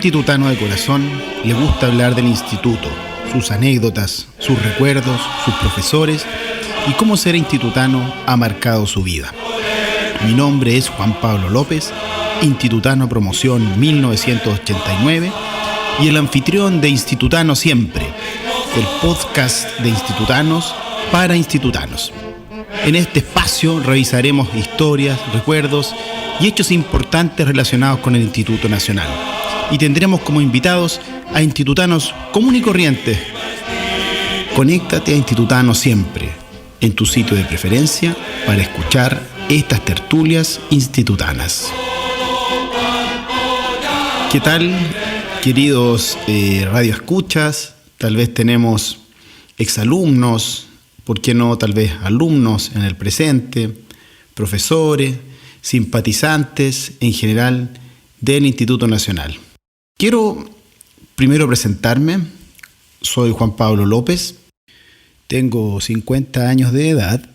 institutano de corazón le gusta hablar del instituto, sus anécdotas, sus recuerdos, sus profesores y cómo ser institutano ha marcado su vida. Mi nombre es Juan Pablo López, institutano promoción 1989 y el anfitrión de Institutano Siempre, el podcast de institutanos para institutanos. En este espacio revisaremos historias, recuerdos y hechos importantes relacionados con el Instituto Nacional. Y tendremos como invitados a institutanos comunes y corrientes. Conéctate a Institutano Siempre, en tu sitio de preferencia, para escuchar estas tertulias institutanas. ¿Qué tal, queridos radioescuchas? Tal vez tenemos exalumnos, ¿por qué no tal vez alumnos en el presente, profesores, simpatizantes en general del Instituto Nacional? Quiero primero presentarme. Soy Juan Pablo López, tengo 50 años de edad,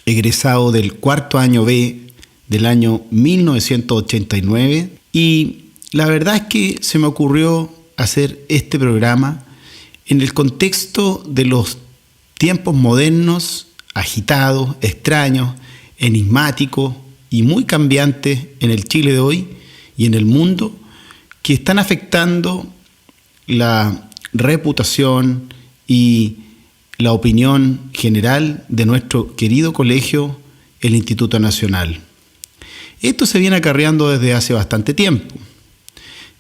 egresado del cuarto año B del año 1989 y la verdad es que se me ocurrió hacer este programa en el contexto de los tiempos modernos, agitados, extraños, enigmáticos y muy cambiantes en el Chile de hoy y en el mundo, que están afectando la reputación y la opinión general de nuestro querido colegio, el Instituto Nacional. Esto se viene acarreando desde hace bastante tiempo,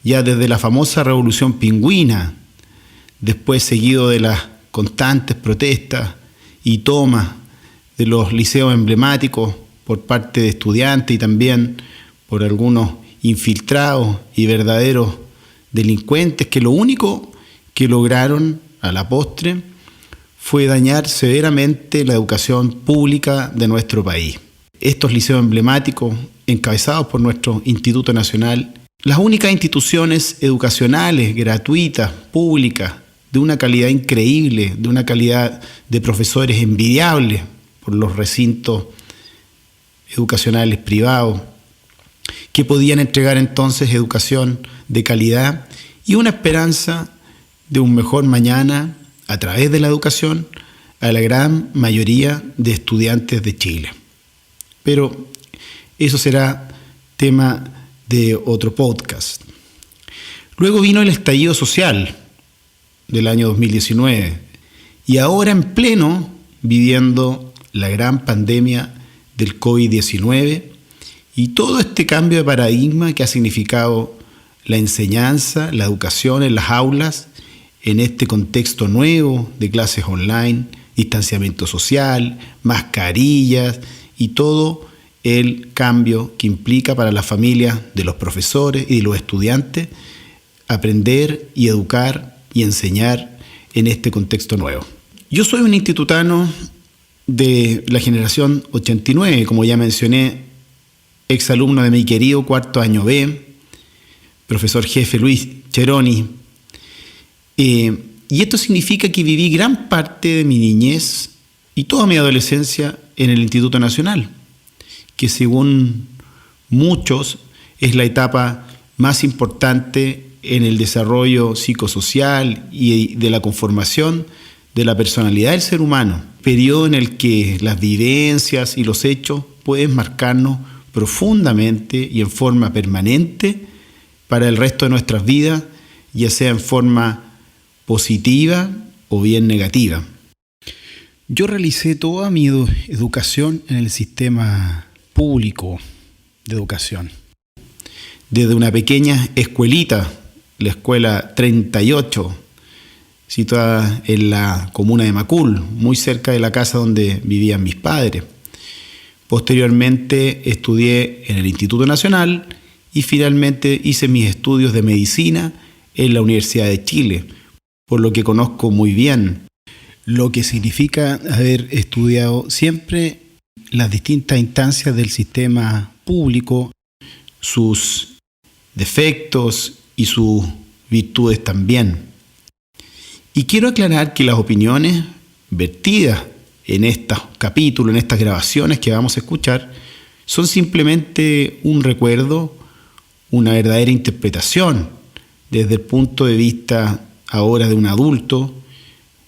ya desde la famosa Revolución Pingüina, después seguido de las constantes protestas y tomas de los liceos emblemáticos por parte de estudiantes y también por algunos infiltrados y verdaderos delincuentes que lo único que lograron a la postre fue dañar severamente la educación pública de nuestro país. Estos liceos emblemáticos, encabezados por nuestro Instituto Nacional, las únicas instituciones educacionales, gratuitas, públicas, de una calidad increíble, de una calidad de profesores envidiables por los recintos educacionales privados, que podían entregar entonces educación de calidad y una esperanza de un mejor mañana a través de la educación a la gran mayoría de estudiantes de Chile. Pero eso será tema de otro podcast. Luego vino el estallido social del año 2019 y ahora en pleno viviendo la gran pandemia del COVID-19 y todo este cambio de paradigma que ha significado la enseñanza, la educación en las aulas en este contexto nuevo de clases online, distanciamiento social, mascarillas y todo el cambio que implica para las familias de los profesores y de los estudiantes aprender y educar y enseñar en este contexto nuevo. Yo soy un institutano de la generación 89, como ya mencioné, exalumno de mi querido cuarto año B, profesor jefe Luis Cheroni. Y esto significa que viví gran parte de mi niñez y toda mi adolescencia en el Instituto Nacional, que según muchos es la etapa más importante en el desarrollo psicosocial y de la conformación de la personalidad del ser humano, periodo en el que las vivencias y los hechos pueden marcarnos profundamente y en forma permanente para el resto de nuestras vidas, ya sea en forma positiva o bien negativa. Yo realicé toda mi educación en el sistema público de educación. Desde una pequeña escuelita, la escuela 38, situada en la comuna de Macul, muy cerca de la casa donde vivían mis padres. Posteriormente estudié en el Instituto Nacional y finalmente hice mis estudios de medicina en la Universidad de Chile, por lo que conozco muy bien lo que significa haber estudiado siempre las distintas instancias del sistema público, sus defectos y sus virtudes también. Y quiero aclarar que las opiniones vertidas en estos capítulos, en estas grabaciones que vamos a escuchar, son simplemente un recuerdo, una verdadera interpretación desde el punto de vista ahora de un adulto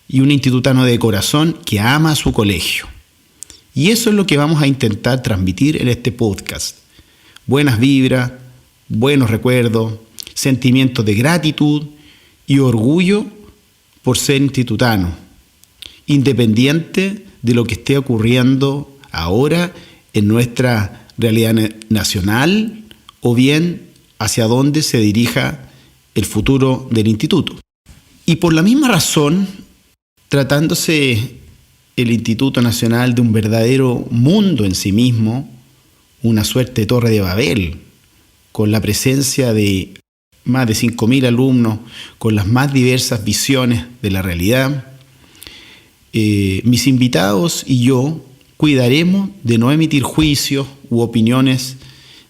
y un institutano de corazón que ama a su colegio. Y eso es lo que vamos a intentar transmitir en este podcast. Buenas vibras, buenos recuerdos, sentimientos de gratitud y orgullo por ser institutano, independiente de lo que esté ocurriendo ahora en nuestra realidad nacional o bien hacia dónde se dirija el futuro del instituto. Y por la misma razón, tratándose el Instituto Nacional de un verdadero mundo en sí mismo, una suerte de Torre de Babel, con la presencia de más de 5.000 alumnos, con las más diversas visiones de la realidad, mis invitados y yo cuidaremos de no emitir juicios u opiniones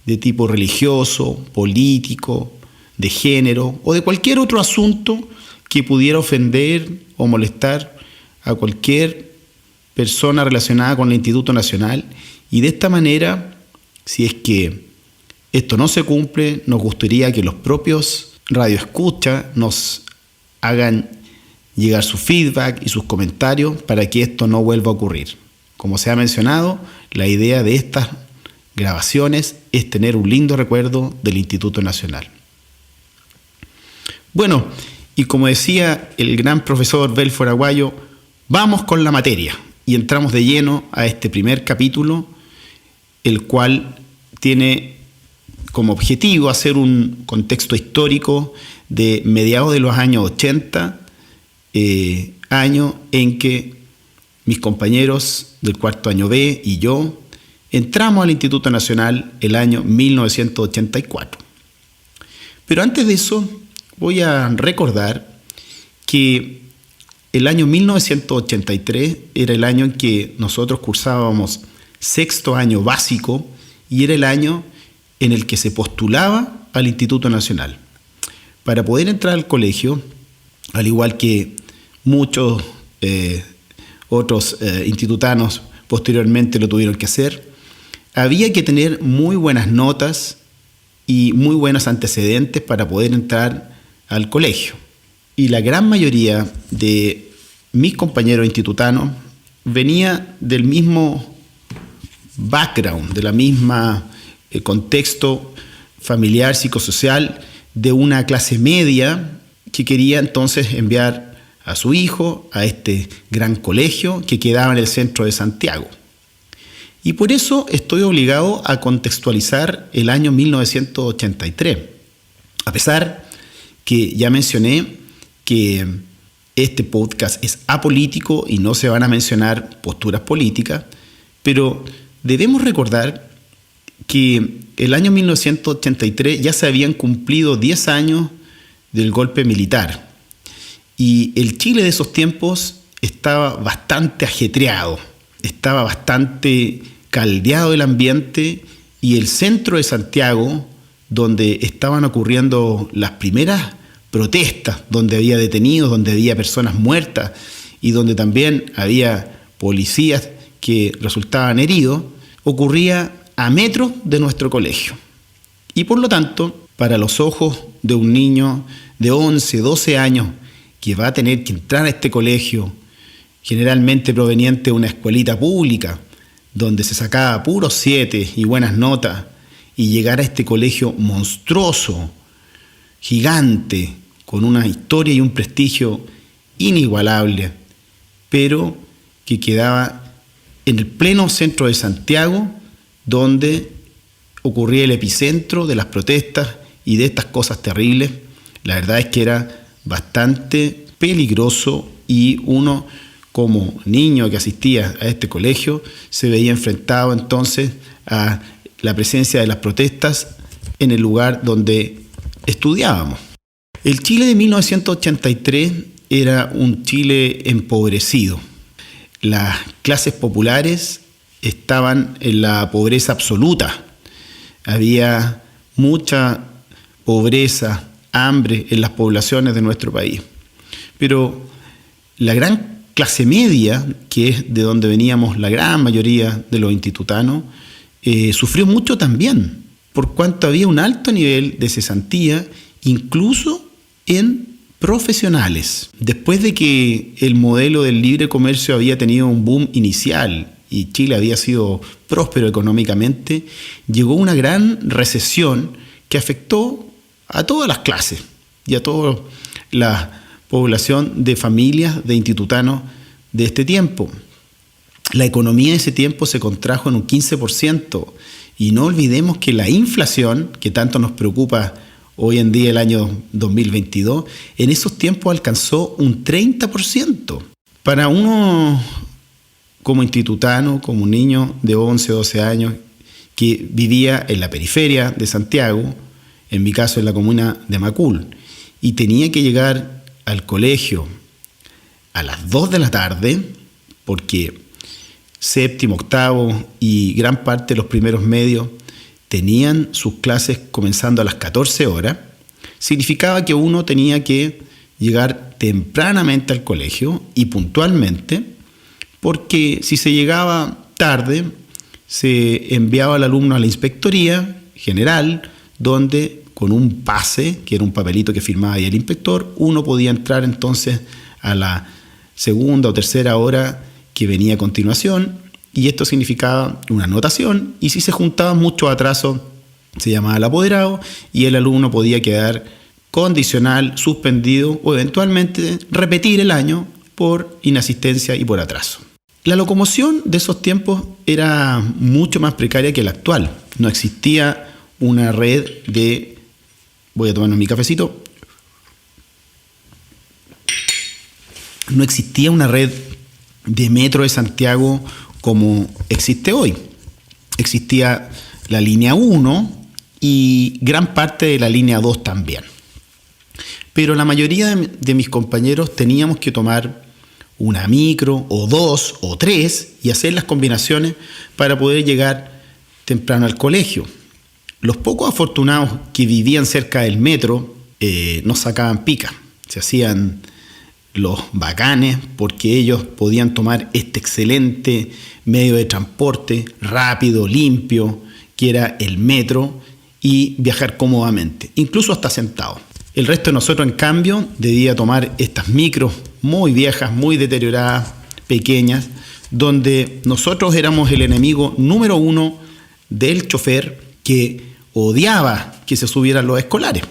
de tipo religioso, político, de género o de cualquier otro asunto que pudiera ofender o molestar a cualquier persona relacionada con el Instituto Nacional. Y de esta manera, si es que esto no se cumple, nos gustaría que los propios radioescuchas nos hagan llegar su feedback y sus comentarios para que esto no vuelva a ocurrir. Como se ha mencionado, la idea de estas grabaciones es tener un lindo recuerdo del Instituto Nacional. Bueno, y como decía el gran profesor Belfort Aguayo, vamos con la materia y entramos de lleno a este primer capítulo, el cual tiene como objetivo hacer un contexto histórico de mediados de los años 80, año en que mis compañeros del cuarto año B y yo entramos al Instituto Nacional el año 1984. Pero antes de eso, voy a recordar que el año 1983 era el año en que nosotros cursábamos sexto año básico y era el año en el que se postulaba al Instituto Nacional. Para poder entrar al colegio, al igual que muchos otros institutanos posteriormente lo tuvieron que hacer, había que tener muy buenas notas y muy buenos antecedentes para poder entrar al colegio. Y la gran mayoría de mis compañeros institutanos venía del mismo background, de la misma contexto familiar, psicosocial, de una clase media que quería entonces enviar a su hijo a este gran colegio que quedaba en el centro de Santiago. Y por eso estoy obligado a contextualizar el año 1983. A pesar que ya mencioné que este podcast es apolítico y no se van a mencionar posturas políticas, pero debemos recordar que el año 1983 ya se habían cumplido 10 años del golpe militar y el Chile de esos tiempos estaba bastante ajetreado, estaba bastante caldeado el ambiente y el centro de Santiago, donde estaban ocurriendo las primeras protestas, donde había detenidos, donde había personas muertas y donde también había policías que resultaban heridos, ocurría a metros de nuestro colegio. Y por lo tanto, para los ojos de un niño de 11, 12 años que va a tener que entrar a este colegio, generalmente proveniente de una escuelita pública, donde se sacaba puros 7 y buenas notas, y llegar a este colegio monstruoso, gigante, con una historia y un prestigio inigualable, pero que quedaba en el pleno centro de Santiago, donde ocurría el epicentro de las protestas y de estas cosas terribles. La verdad es que era bastante peligroso y uno, como niño que asistía a este colegio, se veía enfrentado entonces a la presencia de las protestas en el lugar donde estudiábamos. El Chile de 1983 era un Chile empobrecido. Las clases populares estaban en la pobreza absoluta. Había mucha pobreza, hambre en las poblaciones de nuestro país. Pero la gran clase media, que es de donde veníamos la gran mayoría de los institutanos, sufrió mucho también, por cuanto había un alto nivel de cesantía, incluso en profesionales. Después de que el modelo del libre comercio había tenido un boom inicial y Chile había sido próspero económicamente, llegó una gran recesión que afectó a todas las clases y a toda la población de familias de institutanos de este tiempo. La economía de ese tiempo se contrajo en un 15%, y no olvidemos que la inflación, que tanto nos preocupa hoy en día, el año 2022, en esos tiempos alcanzó un 30%. Para uno como institutano, como un niño de 11 o 12 años que vivía en la periferia de Santiago, en mi caso en la comuna de Macul, y tenía que llegar al colegio a las 2 de la tarde, porque séptimo, octavo y gran parte de los primeros medios tenían sus clases comenzando a las 14 horas, significaba que uno tenía que llegar tempranamente al colegio y puntualmente, porque si se llegaba tarde, se enviaba al alumno a la inspectoría general, donde con un pase, que era un papelito que firmaba ahí el inspector, uno podía entrar entonces a la segunda o tercera hora que venía a continuación, y esto significaba una anotación, y si se juntaban muchos atrasos se llamaba el apoderado y el alumno podía quedar condicional, suspendido o eventualmente repetir el año por inasistencia y por atraso. La locomoción de esos tiempos era mucho más precaria que la actual. No existía una red de... Voy a tomarme mi cafecito. No existía una red de metro de Santiago como existe hoy. Existía la línea 1 y gran parte de la línea 2 también. Pero la mayoría de mis compañeros teníamos que tomar una micro o 2 o 3 y hacer las combinaciones para poder llegar temprano al colegio. Los pocos afortunados que vivían cerca del metro nos sacaban pica, se hacían los bacanes porque ellos podían tomar este excelente medio de transporte rápido, limpio, que era el metro, y viajar cómodamente, incluso hasta sentado. El resto de nosotros, en cambio, debía tomar estas micros muy viejas, muy deterioradas, pequeñas, donde nosotros éramos el enemigo número 1 del chofer, que odiaba que se subieran los escolares,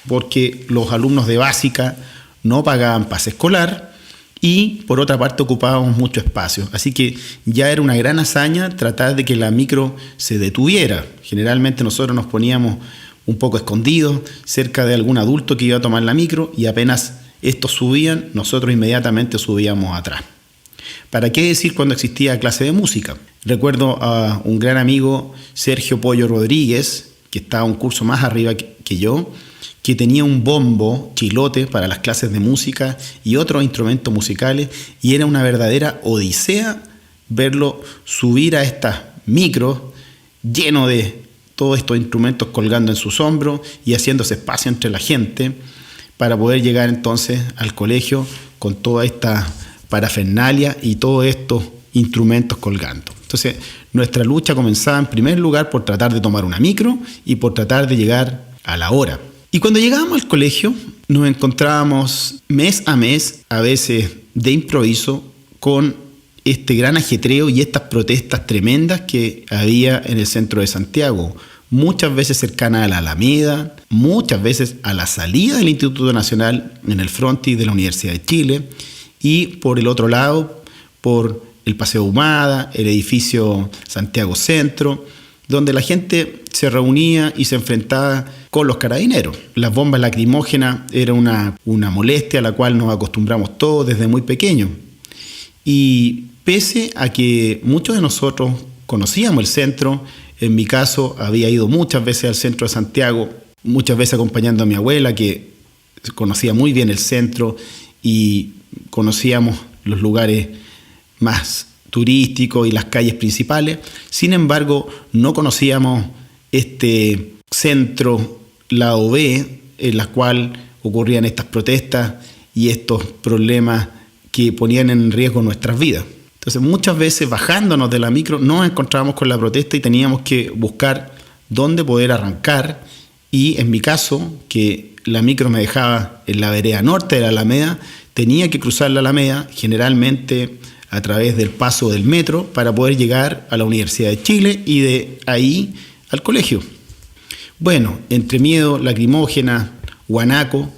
porque los alumnos de básica no pagaban pase escolar y por otra parte ocupábamos mucho espacio. Así que ya era una gran hazaña tratar de que la micro se detuviera. Generalmente nosotros nos poníamos un poco escondidos cerca de algún adulto que iba a tomar la micro y apenas estos subían, nosotros inmediatamente subíamos atrás. ¿Para qué decir cuando existía clase de música? Recuerdo a un gran amigo, Sergio Pollo Rodríguez, que estaba un curso más arriba que yo, que tenía un bombo chilote para las clases de música y otros instrumentos musicales, y era una verdadera odisea verlo subir a estas micros lleno de todos estos instrumentos colgando en sus hombros y haciéndose espacio entre la gente para poder llegar entonces al colegio con toda esta parafernalia y todos estos instrumentos colgando. Entonces, nuestra lucha comenzaba en primer lugar por tratar de tomar una micro y por tratar de llegar a la hora. Y cuando llegábamos al colegio, nos encontrábamos mes a mes, a veces de improviso, con este gran ajetreo y estas protestas tremendas que había en el centro de Santiago, muchas veces cercana a la Alameda, muchas veces a la salida del Instituto Nacional en el frontis de la Universidad de Chile, y por el otro lado, por el Paseo Ahumada, el edificio Santiago Centro, donde la gente se reunía y se enfrentaba con los carabineros. Las bombas lacrimógenas era una molestia a la cual nos acostumbramos todos desde muy pequeños. Y pese a que muchos de nosotros conocíamos el centro, en mi caso había ido muchas veces al centro de Santiago, muchas veces acompañando a mi abuela, que conocía muy bien el centro, y conocíamos los lugares más turísticos y las calles principales. Sin embargo, no conocíamos este centro, lado B, en la cual ocurrían estas protestas y estos problemas que ponían en riesgo nuestras vidas. Entonces, muchas veces bajándonos de la micro nos encontrábamos con la protesta y teníamos que buscar dónde poder arrancar. Y en mi caso, que la micro me dejaba en la vereda norte de la Alameda, tenía que cruzar la Alameda, generalmente a través del paso del metro, para poder llegar a la Universidad de Chile y de ahí al colegio. Bueno, entre miedo, lacrimógena, guanaco,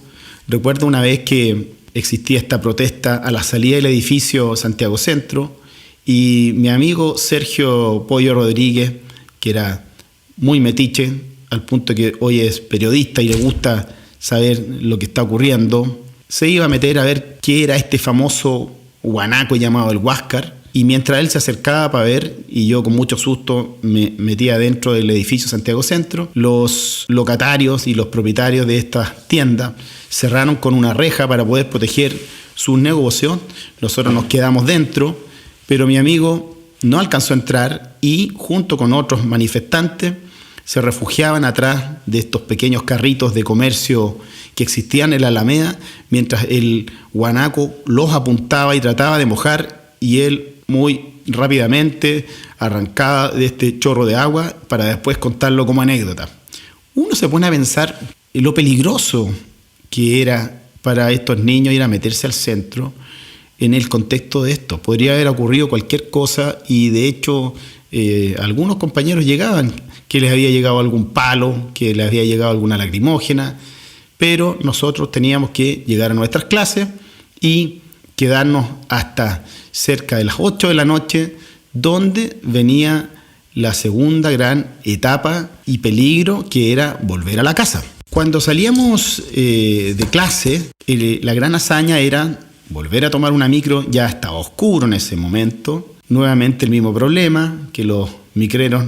recuerdo una vez que existía esta protesta a la salida del edificio Santiago Centro y mi amigo Sergio Pollo Rodríguez, que era muy metiche, al punto que hoy es periodista y le gusta saber lo que está ocurriendo, se iba a meter a ver qué era este famoso guanaco llamado el Huáscar, y mientras él se acercaba para ver, y yo con mucho susto me metía dentro del edificio Santiago Centro, los locatarios y los propietarios de estas tiendas cerraron con una reja para poder proteger sus negocios. Nosotros nos quedamos dentro, pero mi amigo no alcanzó a entrar y junto con otros manifestantes se refugiaban atrás de estos pequeños carritos de comercio que existían en la Alameda, mientras el guanaco los apuntaba y trataba de mojar, y él muy rápidamente arrancaba de este chorro de agua para después contarlo como anécdota. Uno se pone a pensar en lo peligroso que era para estos niños ir a meterse al centro en el contexto de esto. Podría haber ocurrido cualquier cosa y de hecho algunos compañeros llegaban, que les había llegado algún palo, que les había llegado alguna lacrimógena, pero nosotros teníamos que llegar a nuestras clases y quedarnos hasta cerca de las 8 de la noche, donde venía la segunda gran etapa y peligro, que era volver a la casa. Cuando salíamos de clase, la gran hazaña era volver a tomar una micro. Ya estaba oscuro en ese momento. Nuevamente el mismo problema, que los micreros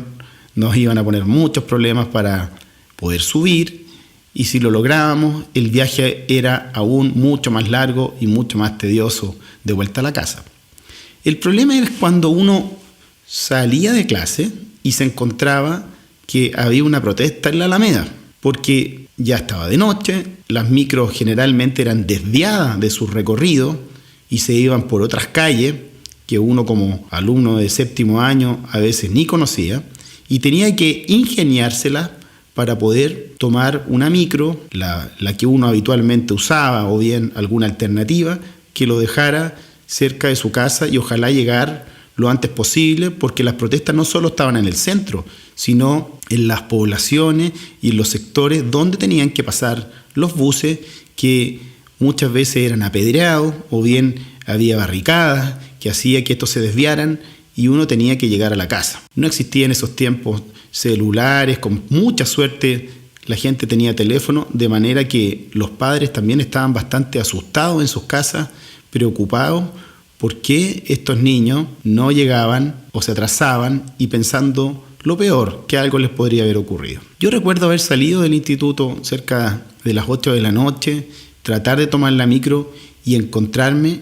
nos iban a poner muchos problemas para poder subir, y si lo lográbamos, el viaje era aún mucho más largo y mucho más tedioso de vuelta a la casa. El problema es cuando uno salía de clase y se encontraba que había una protesta en la Alameda, porque ya estaba de noche, las micros generalmente eran desviadas de su recorrido y se iban por otras calles que uno como alumno de séptimo año a veces ni conocía, y tenía que ingeniárselas para poder tomar una micro, la que uno habitualmente usaba, o bien alguna alternativa que lo dejara cerca de su casa y ojalá llegar lo antes posible, porque las protestas no solo estaban en el centro, sino en las poblaciones y en los sectores donde tenían que pasar los buses, que muchas veces eran apedreados o bien había barricadas que hacía que estos se desviaran y uno tenía que llegar a la casa. No existía en esos tiempos celulares, con mucha suerte la gente tenía teléfono, de manera que los padres también estaban bastante asustados en sus casas, preocupados por qué estos niños no llegaban o se atrasaban y pensando lo peor, que algo les podría haber ocurrido. Yo recuerdo haber salido del instituto cerca de las 8 de la noche, tratar de tomar la micro y encontrarme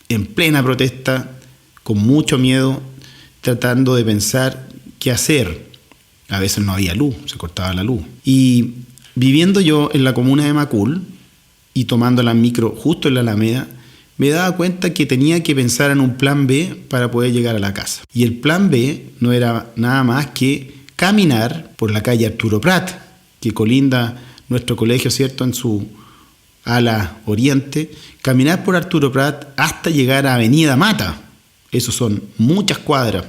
en plena protesta, con mucho miedo, tratando de pensar qué hacer. A veces no había luz, se cortaba la luz. Y viviendo yo en la comuna de Macul y tomando la micro justo en la Alameda, me daba cuenta que tenía que pensar en un plan B para poder llegar a la casa. Y el plan B no era nada más que caminar por la calle Arturo Prat, que colinda nuestro colegio, ¿cierto?, en su ala oriente, caminar por Arturo Prat hasta llegar a Avenida Mata. Eso son muchas cuadras.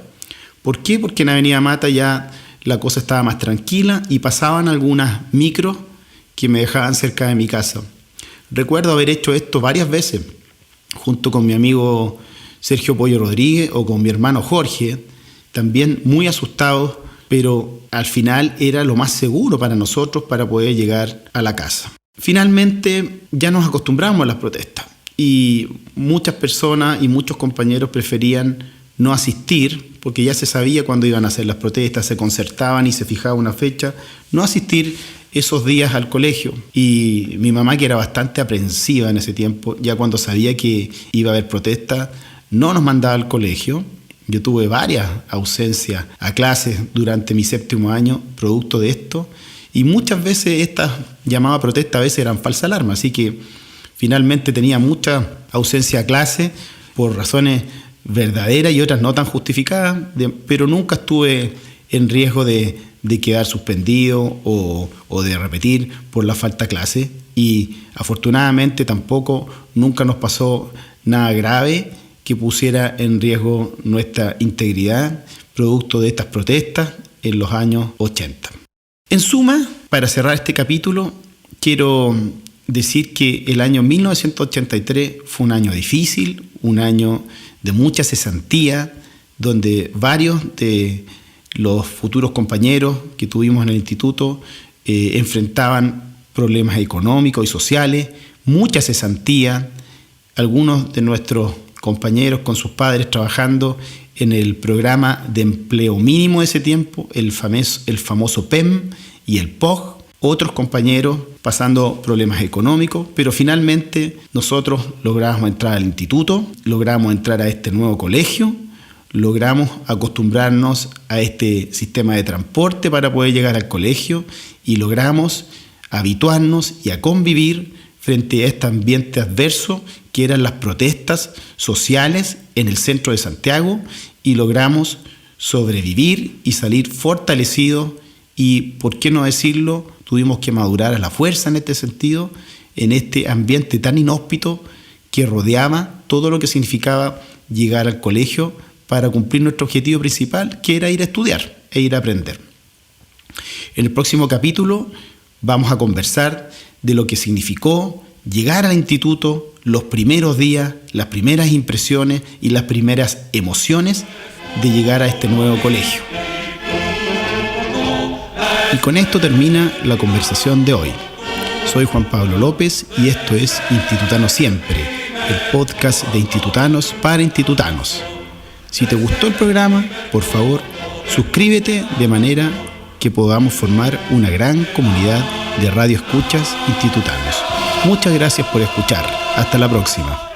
¿Por qué? Porque en Avenida Mata ya la cosa estaba más tranquila y pasaban algunas micros que me dejaban cerca de mi casa. Recuerdo haber hecho esto varias veces, junto con mi amigo Sergio Pollo Rodríguez o con mi hermano Jorge, también muy asustados, pero al final era lo más seguro para nosotros para poder llegar a la casa. Finalmente ya nos acostumbramos a las protestas y muchas personas y muchos compañeros preferían no asistir, porque ya se sabía cuándo iban a hacer las protestas, se concertaban y se fijaba una fecha, no asistir esos días al colegio. Y mi mamá, que era bastante aprensiva en ese tiempo, ya cuando sabía que iba a haber protestas, no nos mandaba al colegio. Yo tuve varias ausencias a clases durante mi séptimo año, producto de esto, y muchas veces estas llamadas protestas a veces eran falsa alarma, así que finalmente tenía mucha ausencia a clase por razones verdaderas y otras no tan justificadas, pero nunca estuve en riesgo de de quedar suspendido o de repetir por la falta a clase. Y afortunadamente tampoco nunca nos pasó nada grave que pusiera en riesgo nuestra integridad producto de estas protestas en los años 80. En suma, para cerrar este capítulo, quiero decir que el año 1983 fue un año difícil, un año de mucha cesantía, donde varios de los futuros compañeros que tuvimos en el instituto enfrentaban problemas económicos y sociales, mucha cesantía, algunos de nuestros compañeros con sus padres trabajando en el programa de empleo mínimo de ese tiempo, el famoso PEM y el POG, otros compañeros pasando problemas económicos, pero finalmente nosotros logramos entrar al instituto, logramos entrar a este nuevo colegio, logramos acostumbrarnos a este sistema de transporte para poder llegar al colegio y logramos habituarnos y a convivir frente a este ambiente adverso que eran las protestas sociales en el centro de Santiago, y logramos sobrevivir y salir fortalecidos y, por qué no decirlo, tuvimos que madurar a la fuerza en este sentido, en este ambiente tan inhóspito que rodeaba todo lo que significaba llegar al colegio para cumplir nuestro objetivo principal, que era ir a estudiar e ir a aprender. En el próximo capítulo vamos a conversar de lo que significó llegar al instituto, los primeros días, las primeras impresiones y las primeras emociones de llegar a este nuevo colegio. Y con esto termina la conversación de hoy. Soy Juan Pablo López y esto es Institutano Siempre, el podcast de institutanos para institutanos. Si te gustó el programa, por favor, suscríbete de manera que podamos formar una gran comunidad de radioescuchas institutanos. Muchas gracias por escuchar. Hasta la próxima.